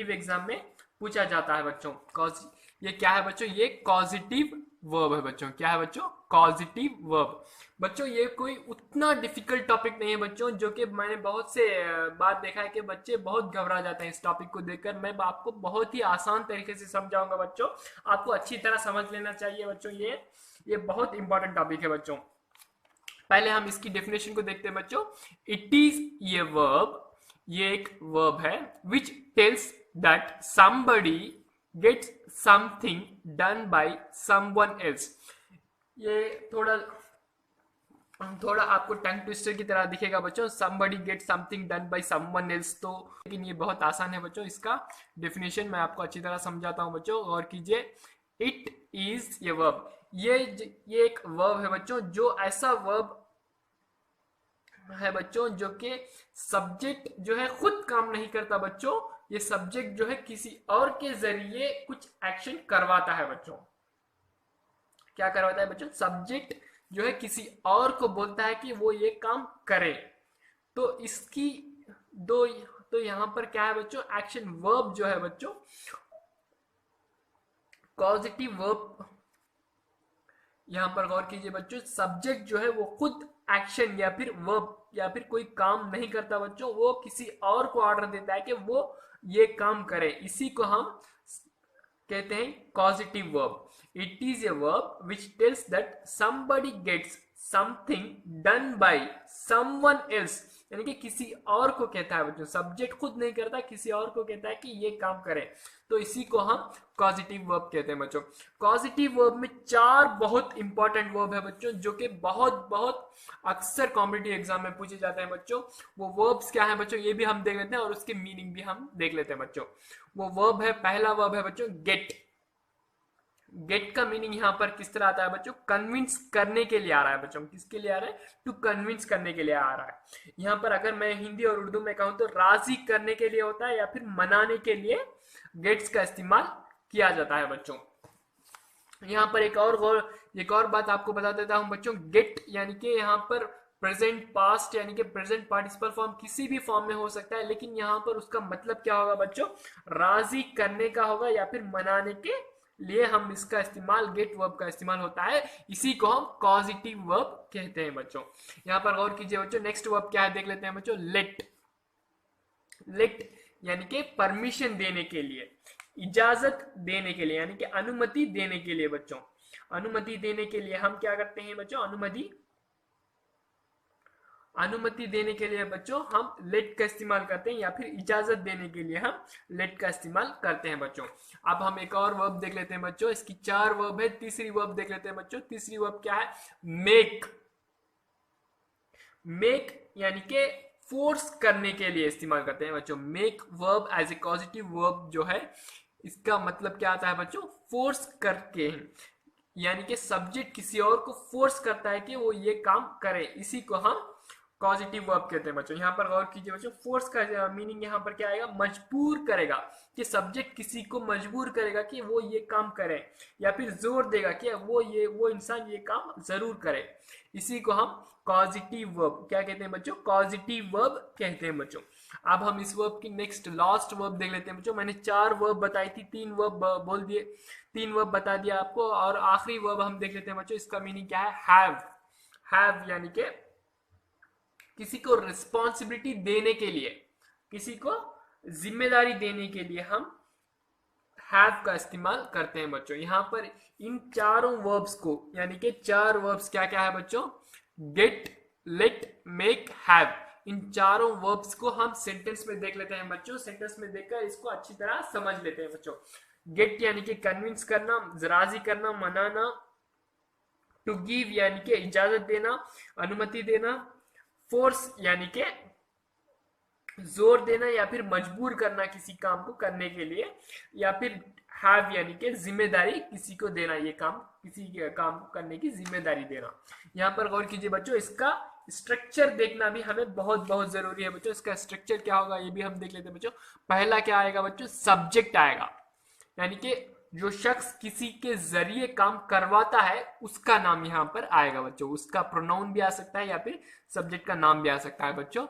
Competitive exam में पूछा जाता है बच्चों। ये क्या है बच्चों, ये कॉजिटिव वर्ब है बच्चों। क्या है बच्चों, कॉजिटिव वर्ब। बच्चों ये कोई उतना डिफिकल्ट टॉपिक नहीं है बच्चों, जो कि मैंने बहुत से बात देखा है कि बच्चे बहुत घबरा जाते हैं इस टॉपिक को देखकर। मैं आपको बहुत ही आसान तरीके से समझाऊंगा बच्चों, आपको अच्छी तरह समझ लेना चाहिए बच्चों। ये बहुत इंपॉर्टेंट टॉपिक है बच्चों। पहले हम इसकी डेफिनेशन को देखते हैं बच्चों। इट इज ये वर्ब, ये एक वर्ब है which tells that somebody gets something done by someone else। ये थोड़ा आपको टंग ट्विस्टर की तरह दिखेगा बच्चों, somebody gets something done by someone else, तो लेकिन ये बहुत आसान है बच्चों। इसका डेफिनेशन मैं आपको अच्छी तरह समझाता हूं बच्चों, और कीजिए। इट इज ये वर्ब, ये एक वर्ब है बच्चों, जो ऐसा वर्ब है बच्चों जो कि सब्जेक्ट जो है खुद काम नहीं करता बच्चों। ये सब्जेक्ट जो है किसी और के जरिए कुछ एक्शन करवाता है बच्चों। क्या करवाता है बच्चों, सब्जेक्ट जो है किसी और को बोलता है कि वो ये काम करे। तो इसकी दो, तो यहां पर क्या है बच्चों, एक्शन वर्ब जो है बच्चों, पॉजिटिव वर्ब। यहां पर गौर कीजिए बच्चों, सब्जेक्ट जो है वो खुद एक्शन या फिर वर्ब या फिर कोई काम नहीं करता बच्चों, वो किसी और को ऑर्डर देता है कि वो ये काम करे। इसी को हम कहते हैं positive verb. It is a verb which tells that somebody gets something done by someone else, यानी कि किसी और को कहता है बच्चों, सब्जेक्ट खुद नहीं करता, किसी और को कहता है कि ये काम करे। तो इसी को हम पॉजिटिव वर्ब कहते हैं बच्चों। पॉजिटिव वर्ब में 4 बहुत इंपॉर्टेंट वर्ब है बच्चों, जो कि बहुत अक्सर कॉम्पिटिटिव एग्जाम में पूछे जाते हैं बच्चों। वो वर्ब्स क्या है बच्चों, ये भी हम देख लेते हैं, और उसके मीनिंग भी हम देख लेते हैं बच्चों। वो वर्ब है, पहला वर्ब है बच्चों गेट। गेट का मीनिंग यहां पर किस तरह आता है बच्चों, कन्विंस करने के लिए आ रहा है बच्चों। किसके लिए आ रहा है, टू कन्विंस करने के लिए आ रहा है। यहां पर अगर मैं हिंदी और उर्दू में कहूं तो राजी करने के लिए होता है, या फिर मनाने के लिए गेट्स का इस्तेमाल किया जाता है बच्चों। यहां पर एक और बात आपको बता देता हूं बच्चों। गेट यानी कि यहां पर प्रेजेंट पास्ट यानी कि प्रेजेंट पार्टिसिपल फॉर्म किसी भी फॉर्म में हो सकता है, लेकिन यहां पर उसका मतलब क्या होगा बच्चों, राजी करने का होगा या फिर मनाने के लिए हम इसका इस्तेमाल, गेट वर्ब का इस्तेमाल होता है। इसी को हम पॉजिटिव वर्ब कहते हैं बच्चों। यहां पर गौर कीजिए बच्चों, नेक्स्ट वर्ब क्या है देख लेते हैं बच्चों। लेट। लेट यानी कि परमिशन देने के लिए, इजाजत देने के लिए, यानी कि अनुमति देने के लिए बच्चों। अनुमति देने के लिए हम क्या करते हैं बच्चों, अनुमति देने के लिए बच्चों हम लेट का इस्तेमाल करते हैं, या फिर इजाजत देने के लिए हम लेट का इस्तेमाल करते हैं बच्चों। अब हम एक और वर्ब देख लेते हैं बच्चों, इसकी 4 वर्ब है। तीसरी वर्ब देख लेते हैं बच्चों। तीसरी वर्ब क्या है, मेक। मेक यानी कि फोर्स करने के लिए इस्तेमाल करते हैं बच्चों। Make verb as a positive verb जो है, इसका मतलब क्या आता है बच्चों, फोर्स करके, यानी कि सब्जेक्ट किसी और को फोर्स करता है कि वो ये काम करे। इसी को हम पॉजिटिव वर्ब कहते हैं बच्चों। यहाँ पर गौर कीजिए बच्चों, फोर्स का मीनिंग यहाँ पर क्या आएगा, मजबूर करेगा, कि सब्जेक्ट किसी को मजबूर करेगा कि वो ये काम करे, या फिर जोर देगा कि वो इंसान ये काम जरूर करे। इसी को हम पॉजिटिव वर्ब क्या कहते हैं बच्चों, पॉजिटिव वर्ब कहते हैं बच्चों। अब हम इस वर्ब की नेक्स्ट लास्ट वर्ब देख लेते हैं बच्चों। मैंने 4 वर्ब बताई थी, 3 वर्ब बोल दिए, 3 वर्ब बता दिया आपको, और आखिरी वर्ब हम देख लेते हैं बच्चों। इसका मीनिंग क्या है, हैव। हैव यानी कि किसी को रिस्पॉन्सिबिलिटी देने के लिए, किसी को जिम्मेदारी देने के लिए हम हैव का इस्तेमाल करते हैं बच्चों। यहां पर इन चारों वर्ब्स को, यानी कि 4 वर्ब्स क्या क्या है बच्चों, गेट, लेट, मेक, हैव, इन चारों वर्ब्स को हम सेंटेंस में देख लेते हैं बच्चों। सेंटेंस में देखकर इसको अच्छी तरह समझ लेते हैं बच्चों। गेट यानी कि कन्विंस करना, राजी करना, मनाना। टू गिव यानी कि इजाजत देना, अनुमति देना। फोर्स यानी कि जोर देना या फिर मजबूर करना किसी काम को करने के लिए, या फिर हैव यानी कि जिम्मेदारी किसी को देना, ये काम, किसी के काम को करने की जिम्मेदारी देना। यहाँ पर गौर कीजिए बच्चों, इसका स्ट्रक्चर देखना भी हमें बहुत जरूरी है बच्चों। इसका स्ट्रक्चर क्या होगा ये भी हम देख लेते हैं बच्चों। पहला क्या आएगा बच्चों, सब्जेक्ट आएगा, यानी कि जो शख्स किसी के जरिए काम करवाता है उसका नाम यहाँ पर आएगा बच्चों। उसका प्रोनाउन भी आ सकता है या फिर सब्जेक्ट का नाम भी आ सकता है बच्चों।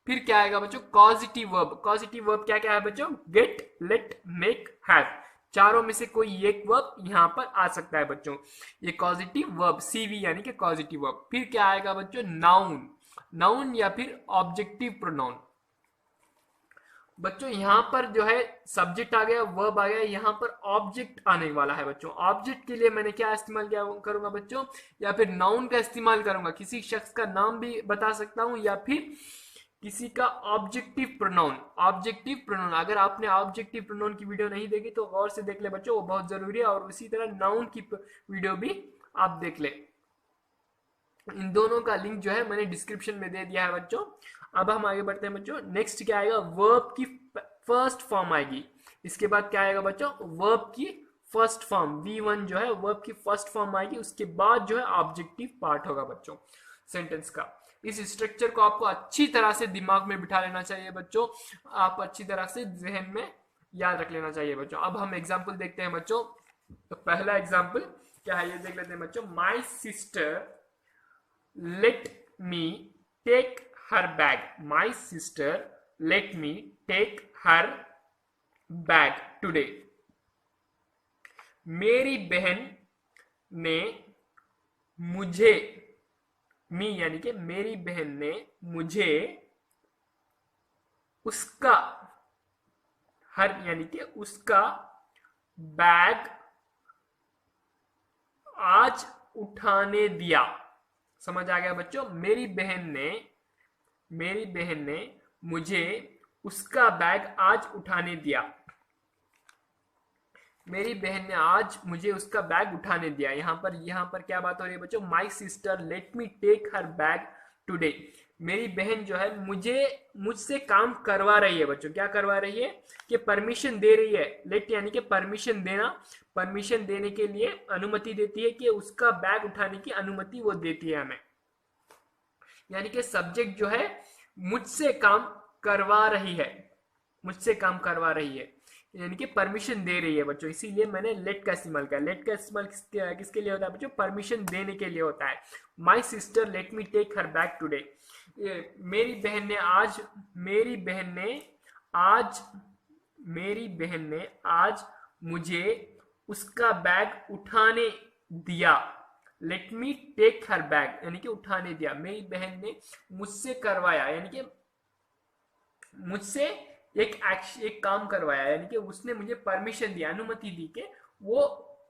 फिर क्या आएगा बच्चों, कॉजिटिव वर्ब। कॉजिटिव वर्ब क्या क्या है बच्चों, गेट, लेट, मेक, हैव। चारों में से कोई एक वर्ब यहां पर आ सकता है बच्चों, ये कॉजिटिव वर्ब, सीवी यानी कि कॉजिटिव वर्ब। फिर क्या आएगा बच्चों, नाउन। नाउन या फिर ऑब्जेक्टिव प्रोनाउन। बच्चों यहां पर जो है सब्जेक्ट आ गया, वर्ब आ गया, यहां पर ऑब्जेक्ट आने वाला है बच्चों। ऑब्जेक्ट के लिए मैंने क्या इस्तेमाल किया करूंगा बच्चों, या फिर नाउन का इस्तेमाल करूंगा, किसी शख्स का नाम भी बता सकता हूं, या फिर किसी का ऑब्जेक्टिव प्रोनाउन। ऑब्जेक्टिव प्रोनाउन, अगर आपने ऑब्जेक्टिव प्रोनाउन की वीडियो नहीं देखी तो गौर से देख ले बच्चों, वो बहुत जरूरी है। और उसी तरह नाउन की वीडियो भी आप देख ले, इन दोनों का लिंक जो है मैंने डिस्क्रिप्शन में दे दिया है बच्चों। अब हम आगे बढ़ते हैं बच्चों। नेक्स्ट क्या आएगा, वर्ब की फर्स्ट फॉर्म आएगी। इसके बाद क्या आएगा बच्चों, वर्ब की फर्स्ट फॉर्म, V1 जो है वर्ब की फर्स्ट फॉर्म आएगी। उसके बाद जो है ऑब्जेक्टिव पार्ट होगा बच्चों सेंटेंस का। इस स्ट्रक्चर को आपको अच्छी तरह से दिमाग में बिठा लेना चाहिए बच्चों, आप अच्छी तरह से जहन में याद रख लेना चाहिए बच्चों। अब हम एग्जाम्पल देखते हैं बच्चों। तो पहला एग्जाम्पल क्या है ये देख लेते हैं बच्चों। My sister let me take her bag. My sister let me take her bag today. मेरी बहन ने मुझे, मी यानी कि मेरी बहन ने मुझे उसका, हर यानी कि उसका बैग आज उठाने दिया। समझ आ गया बच्चों, मेरी बहन ने मुझे उसका बैग आज उठाने दिया। मेरी बहन ने आज मुझे उसका बैग उठाने दिया। यहां पर क्या बात हो रही है बच्चों, my sister let me take her bag today. मेरी बहन जो है मुझसे काम करवा रही है बच्चों। क्या करवा रही है, कि परमिशन दे रही है। लेट यानी कि परमिशन देना, परमिशन देने के लिए अनुमति देती है, कि उसका बैग उठाने की अनुमति वो देती है हमें। यानी कि सब्जेक्ट जो है मुझसे काम करवा रही है, मुझसे काम करवा रही है, यानी कि परमिशन दे रही है बच्चों। इसीलिए मैंने लेट का इस्तेमाल किया। लेट का इस्तेमाल किसके लिए होता है बच्चों, परमिशन देने के लिए होता है। My sister let me take her bag today. मेरी बहन ने आज मुझे उसका बैग उठाने दिया। Let me take her bag यानी कि उठाने दिया। मेरी बहन ने मुझसे करवाया, यानी कि मुझसे एक काम करवाया, यानी कि उसने मुझे परमिशन दिया, अनुमति दी कि वो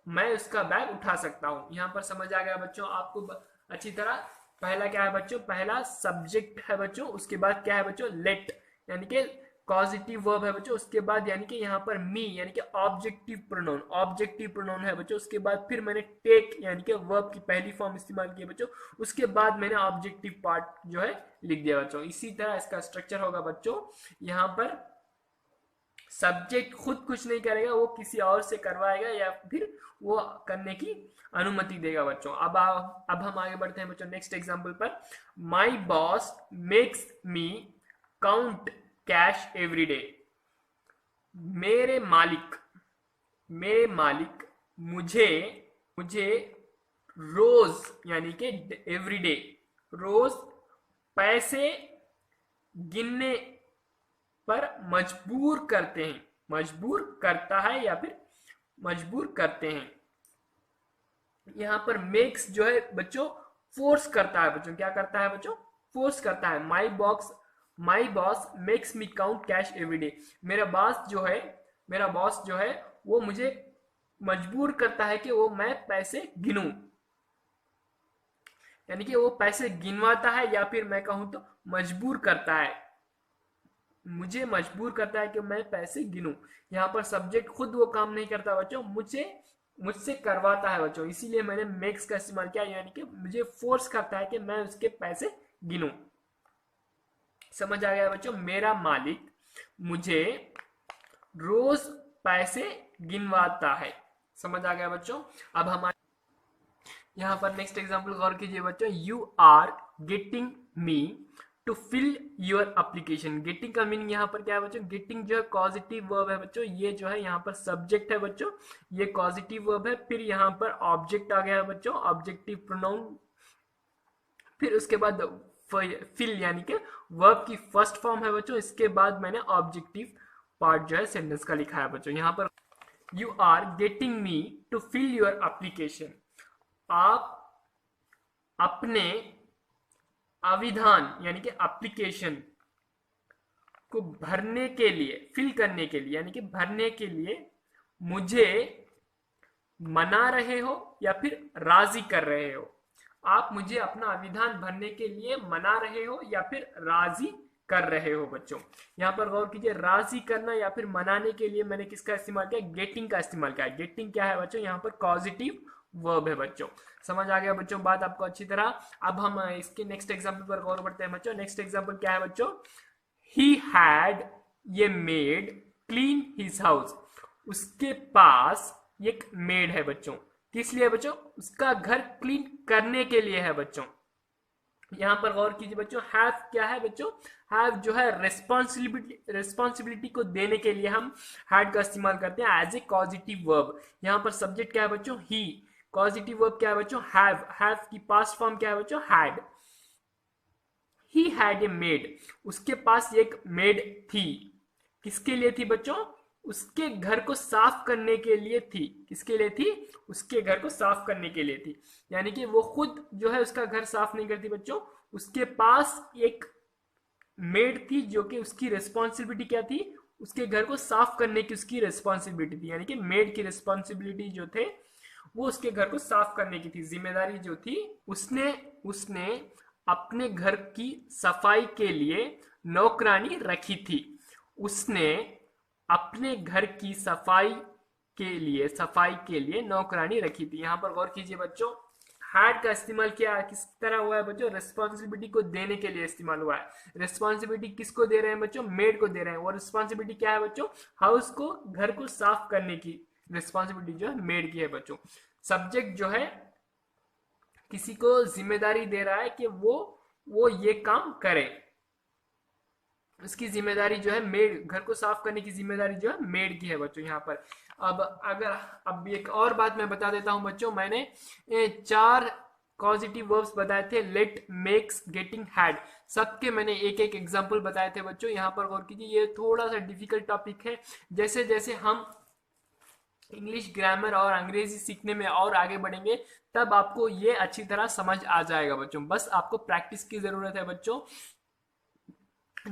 मैं उसका बैग उठा सकता हूं। यहां पर समझ आ गया बच्चों आपको अच्छी तरह। पहला क्या है बच्चों, पहला सब्जेक्ट है बच्चों। उसके बाद क्या है बच्चों, लेट यानी कि पॉजिटिव वर्ब है बच्चों। उसके बाद यानी कि यहाँ पर मी यानी कि ऑब्जेक्टिव प्रोनाउन है बच्चों। उसके बाद फिर मैंने टेक यानी कि वर्ब की पहली फॉर्म इस्तेमाल की बच्चों। उसके बाद मैंने ऑब्जेक्टिव पार्ट जो है लिख दिया बच्चों। इसी तरह इसका स्ट्रक्चर होगा बच्चों। यहाँ पर सब्जेक्ट खुद कुछ नहीं करेगा, वो किसी और से करवाएगा या फिर वो करने की अनुमति देगा बच्चों। अब हम आगे बढ़ते हैं बच्चों नेक्स्ट एग्जांपल पर। My boss makes me count cash every day. मेरे मालिक मुझे रोज यानी कि एवरी डे रोज पैसे गिनने पर मजबूर करते हैं। मजबूर करता है या फिर मजबूर करते हैं। यहां पर मेक्स जो है बच्चों फोर्स करता है बच्चों। क्या करता है बच्चों, फोर्स करता है। My boss makes me count cash every day. मेरा बॉस जो है वो मुझे मजबूर करता है कि वो मैं पैसे गिनूं, यानी कि वो पैसे गिनवाता है या फिर मैं कहूं तो मजबूर करता है, मुझे मजबूर करता है कि मैं पैसे गिनूं। यहाँ पर सब्जेक्ट खुद वो काम नहीं करता बच्चों, मुझसे करवाता है बच्चों। इसीलिए मैंने मेक्स का इस्तेमाल किया, यानी कि मुझे फोर्स करता है कि मैं उसके पैसे गिनूं। समझ आ गया बच्चों, मेरा मालिक मुझे रोज पैसे गिनवाता है। समझ आ गया बच्चों। अब हमारे यहाँ पर नेक्स्ट एग्जाम्पल गौर कीजिए बच्चों। You are getting me to fill your application. Getting का मीनिंग यहाँ पर क्या है बच्चों, गेटिंग जो है पॉजिटिव वर्ब है बच्चों। ये जो है यहाँ पर सब्जेक्ट है बच्चों, ये पॉजिटिव वर्ब है। फिर यहाँ पर ऑब्जेक्ट आ गया है बच्चों, ऑब्जेक्टिव प्रोनाउन। फिर उसके बाद फिल यानी कि वर्ब की फर्स्ट फॉर्म है बच्चों। इसके बाद मैंने ऑब्जेक्टिव पार्ट जो है सेंटेंस का लिखा है बच्चों। यहाँ पर you are getting me to fill your application, आप अपने आविधान यानी कि एप्लीकेशन को भरने के लिए, फिल करने के लिए यानी कि भरने के लिए मुझे मना रहे हो या फिर राजी कर रहे हो। आप मुझे अपना आविधान भरने के लिए मना रहे हो या फिर राजी कर रहे हो बच्चों। यहाँ पर गौर कीजिए, राजी करना या फिर मनाने के लिए मैंने किसका इस्तेमाल किया, गेटिंग का इस्तेमाल किया। गेटिंग क्या है बच्चों, यहाँ पर पॉजिटिव वर्ब है बच्चों। समझ आ गया बच्चों बात आपको अच्छी तरह। अब हम इसके नेक्स्ट एग्जाम्पल पर गौर करते हैं बच्चों। नेक्स्ट एग्जाम्पल क्या है बच्चों, ही हैड ये मेड क्लीन हिज हाउस, उसके पास एक मेड है बच्चों। किस लिए बच्चों, उसका घर क्लीन करने के लिए है बच्चों। यहां पर गौर कीजिए बच्चों, हैव क्या है बच्चों, हैव जो है रिस्पॉन्सिबिलिटी को देने के लिए हम हैड का इस्तेमाल करते हैं एज ए पॉजिटिव वर्ब। यहां पर सब्जेक्ट क्या है बच्चों, ही। पॉजिटिव वर्ब क्या है बच्चों, हैव की पास्ट फॉर्म क्या है बच्चों, had. He had a made, उसके पास एक मेड थी। किसके लिए थी बच्चों, उसके घर को साफ करने के लिए थी। किसके लिए थी, उसके घर को साफ करने के लिए थी। यानी कि वो खुद जो है उसका घर साफ नहीं करती बच्चों, उसके पास एक मेड थी जो कि उसकी रिस्पॉन्सिबिलिटी क्या थी, उसके घर को साफ करने की उसकी रिस्पॉन्सिबिलिटी थी। यानी कि मेड की रिस्पॉन्सिबिलिटी जो थे वो उसके घर को साफ करने की थी, जिम्मेदारी जो थी उसने अपने घर की सफाई के लिए नौकरानी रखी थी। उसने अपने घर की सफाई के लिए नौकरानी रखी थी। यहां पर गौर कीजिए बच्चों, हैड का इस्तेमाल किया किस तरह हुआ है बच्चों, रिस्पॉन्सिबिलिटी को देने के लिए इस्तेमाल हुआ है। रिस्पॉन्सिबिलिटी किसको दे रहे हैं बच्चों, मेड को दे रहे हैं। और रिस्पॉन्सिबिलिटी क्या है बच्चों, हाउस को, घर को साफ करने की रिस्पॉन्सिबिलिटी जो है मेड की है बच्चों। सब्जेक्ट जो है किसी को जिम्मेदारी दे रहा है कि वो ये काम करे, उसकी जिम्मेदारी जो है मेड, घर को साफ करने की जिम्मेदारी जो है मेड की है बच्चों यहाँ पर। अब एक और बात मैं बता देता हूं बच्चों, मैंने 4 पॉजिटिव वर्ब्स बताए थे, लेट, मेक्स, गेटिंग, हैड। सबके मैंने एक एक एग्जांपल बताए थे बच्चों। यहाँ पर गौर कीजिए, ये थोड़ा सा डिफिकल्ट टॉपिक है। जैसे जैसे हम इंग्लिश ग्रामर और अंग्रेजी सीखने में और आगे बढ़ेंगे तब आपको ये अच्छी तरह समझ आ जाएगा बच्चों। बस आपको प्रैक्टिस की जरूरत है बच्चों।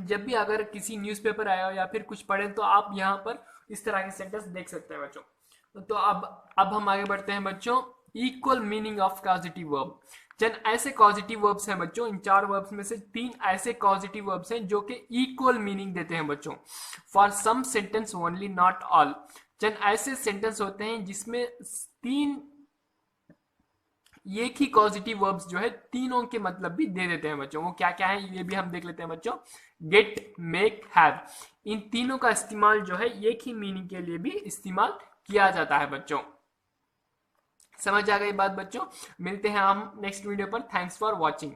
जब भी अगर किसी न्यूज़पेपर आया हो या फिर कुछ पढ़े तो आप यहाँ पर इस तरह के सेंटेंस देख सकते हैं बच्चों। तो अब हम आगे बढ़ते हैं बच्चों, equal meaning of positive verb. चंद ऐसे पॉजिटिव वर्ब्स हैं बच्चों, इन 4 वर्ब्स में से 3 ऐसे पॉजिटिव वर्ब्स हैं जो कि इक्वल मीनिंग देते हैं बच्चों। For some sentence only, not all. चंद ऐसे सेंटेंस होते हैं जिसमें 3 एक ही पॉजिटिव वर्ब्स जो है तीनों के मतलब भी दे देते हैं बच्चों। वो क्या क्या है ये भी हम देख लेते हैं बच्चों। गेट, मेक, हैव, इन तीनों का इस्तेमाल जो है एक ही मीनिंग के लिए भी इस्तेमाल किया जाता है बच्चों। समझ आ गई बात बच्चों। मिलते हैं हम नेक्स्ट वीडियो पर। Thanks for watching.